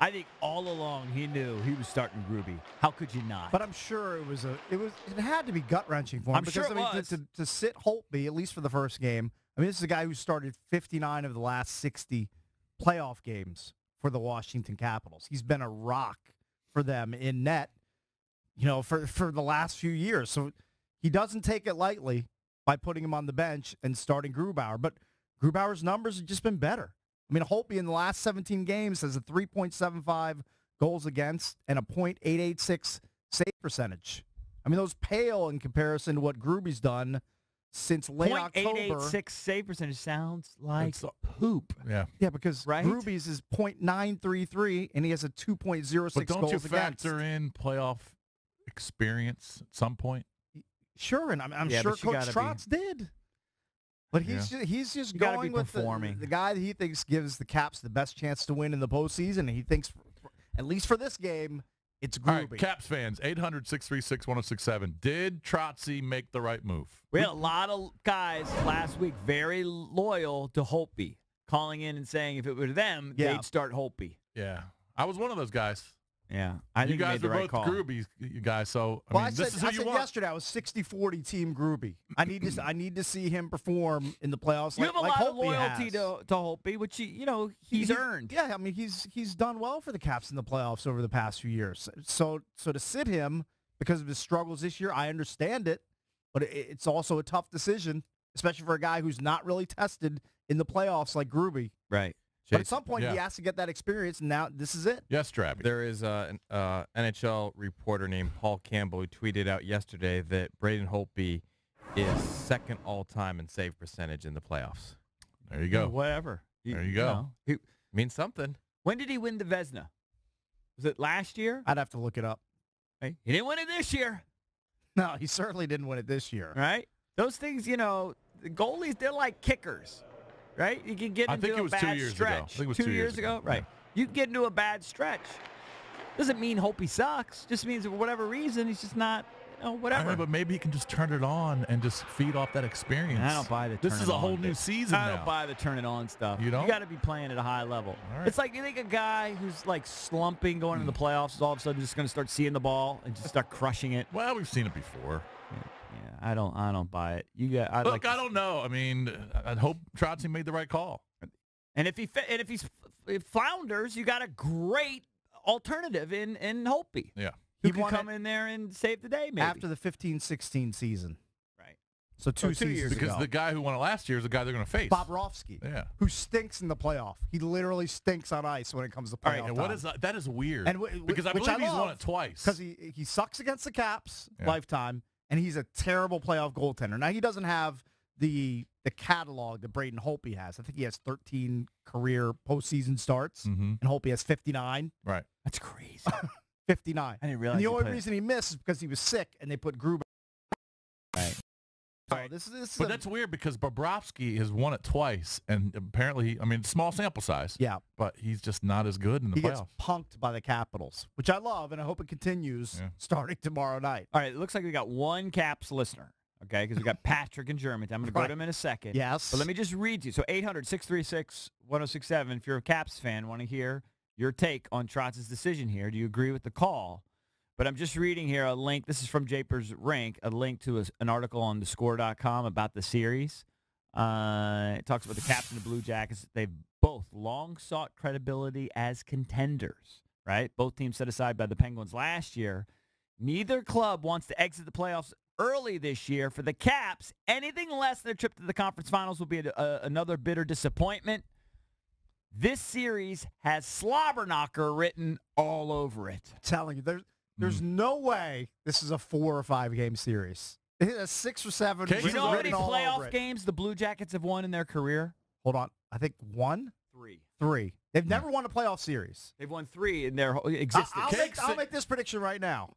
I think all along he knew he was starting Gruby. How could you not? But I'm sure it had to be gut-wrenching for him. I'm sure it was. To sit Holtby, at least for the first game, I mean, this is a guy who started 59 of the last 60 playoff games for the Washington Capitals. He's been a rock for them in net, for the last few years. So he doesn't take it lightly by putting him on the bench and starting Grubauer. But Grubauer's numbers have just been better. I mean, Holtby in the last 17 games has a 3.75 goals against and a .886 save percentage. I mean, those pale in comparison to what Gruby's done since late October. .886 save percentage sounds like poop. Yeah. Yeah, because right? Gruby's is .933, and he has a 2.06 goals against. But don't you factor in playoff experience at some point? Sure, and I'm sure Coach Trotz did. But he's just going with the guy that he thinks gives the Caps the best chance to win in the postseason, and he thinks, at least for this game, it's Gruby. All right, Caps fans, 800-636-1067. Did Trotzy make the right move? We had a lot of guys last week very loyal to Holtby, calling in and saying if it were them, they'd start Holtby. Yeah. I was one of those guys. Yeah, I think you guys made the were right both call. Gruby, you guys. So I said yesterday I was 60-40 team Gruby. I need to see him perform in the playoffs. You have a lot of loyalty to Holtby, which he's earned. Yeah, I mean he's done well for the Caps in the playoffs over the past few years. So to sit him because of his struggles this year, I understand it, but it's also a tough decision, especially for a guy who's not really tested in the playoffs like Gruby. Right. But at some point, he has to get that experience, and now this is it. Yes, Travis. There is an NHL reporter named Paul Campbell who tweeted out yesterday that Braden Holtby is second all-time in save percentage in the playoffs. There you go. Whatever. There you go. He means something. When did he win the Vezina? Was it last year? I'd have to look it up. He didn't win it this year. No, he certainly didn't win it this year. Right? Those things, the goalies, they're like kickers. Right? You can get into a bad stretch. I think it was 2 years ago? Right. You can get into a bad stretch. Doesn't mean Holtby sucks. Just means for whatever reason, he's just not, whatever. But maybe he can just turn it on and just feed off that experience. I don't buy the turn it on. This is a whole new season now. I don't buy the turn it on stuff. You don't? You got to be playing at a high level. All right. It's like you think a guy who's like slumping going into the playoffs is all of a sudden just going to start seeing the ball and just start crushing it. Well, we've seen it before. Yeah, I don't buy it. I don't know. I mean, I hope Trotzy made the right call. And if he flounders, you got a great alternative in Holtby. Yeah. Who can come in there and save the day, maybe. After the 15-16 season. Right. So two seasons because ago. the guy who won it last year is the guy they're going to face. Bobrovsky. Yeah. Who stinks in the playoff. He literally stinks on ice when it comes to playoff. All right, and what is that? That is weird. Because I believe he's won it twice. Because he sucks against the Caps lifetime, and he's a terrible playoff goaltender. Now, he doesn't have the catalog that Braden Holtby has. I think he has 13 career postseason starts, and Holtby has 59. Right. That's crazy. 59. I didn't realize. And the only reason he missed is because he was sick, and they put Gruber. Right. So but that's weird because Bobrovsky has won it twice, and apparently, small sample size. Yeah. But he's just not as good in the playoffs. He gets punked by the Capitals, which I love, and I hope it continues starting tomorrow night. All right, it looks like we got one Caps listener. Okay, because we got Patrick in Germantown. I'm going to go to him in a second. Yes. But let me just read you. So 800-636-1067. If you're a Caps fan, want to hear your take on Trotz's decision here. Do you agree with the call? But I'm just reading here a link. This is from Japers Rank, a link to an article on thescore.com about the series. It talks about the Caps and the Blue Jackets. They've both long sought credibility as contenders, right? Both teams set aside by the Penguins last year. Neither club wants to exit the playoffs early this year. For the Caps, anything less than a trip to the conference finals will be another bitter disappointment. This series has slobber knocker written all over it. I'm telling you, there's no way this is a 4 or 5 game series. It's a 6 or 7. You know how many playoff games the Blue Jackets have won in their career? Hold on. I think 1? 3. They've never won a playoff series. They've won 3 in their existence. I'll make this prediction right now.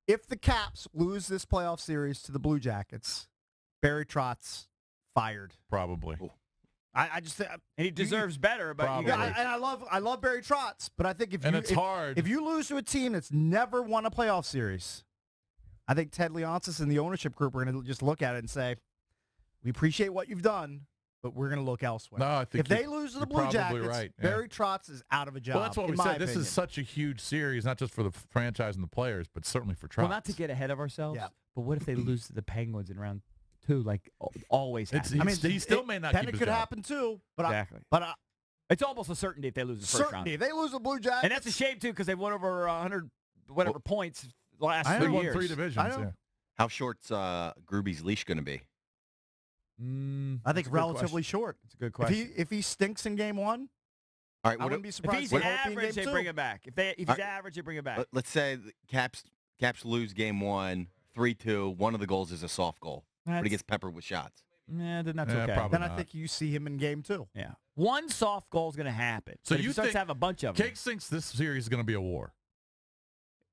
If the Caps lose this playoff series to the Blue Jackets, Barry Trotz fired. Probably. I just think and he deserves better, but Probably. I love Barry Trotz, but I think hard. If you lose to a team that's never won a playoff series, I think Ted Leonsis and the ownership group are going to just look at it and say, "We appreciate what you've done, but we're going to look elsewhere. No, I think if they lose to the Blue Jackets, right, yeah. Barry Trotz is out of a job. Well, that's what we in my said. This opinion. is such a huge series, not just for the franchise and the players, but certainly for Trotz. Well, not to get ahead of ourselves, but what if they lose to the Penguins in round 2, like always happens? I mean, he still may not then keep it his could job. happen too. But Exactly. But it's almost a certainty if they lose the first round. certainty, if they lose the Blue Jackets, And that's a shame, too, because they've won over 100 points the last I know. 3 They won years. 3 divisions. I know. Yeah. How short's Gruby's leash going to be? I think relatively short. It's a good question. If he stinks in game 1, All right, I wouldn't be If surprised. he's if he won't be in average, game they 2. bring him back. If he's average, they bring him back. let's say the Caps lose game 1, 3-2. One of the goals is a soft goal, but he gets peppered with shots. Yeah, then that's Yeah, okay. probably. Then I not. think you see him in game 2. Yeah. One soft goal is going to happen. So But if you he starts think to have a bunch of them. Cake thinks this series is going to be a war.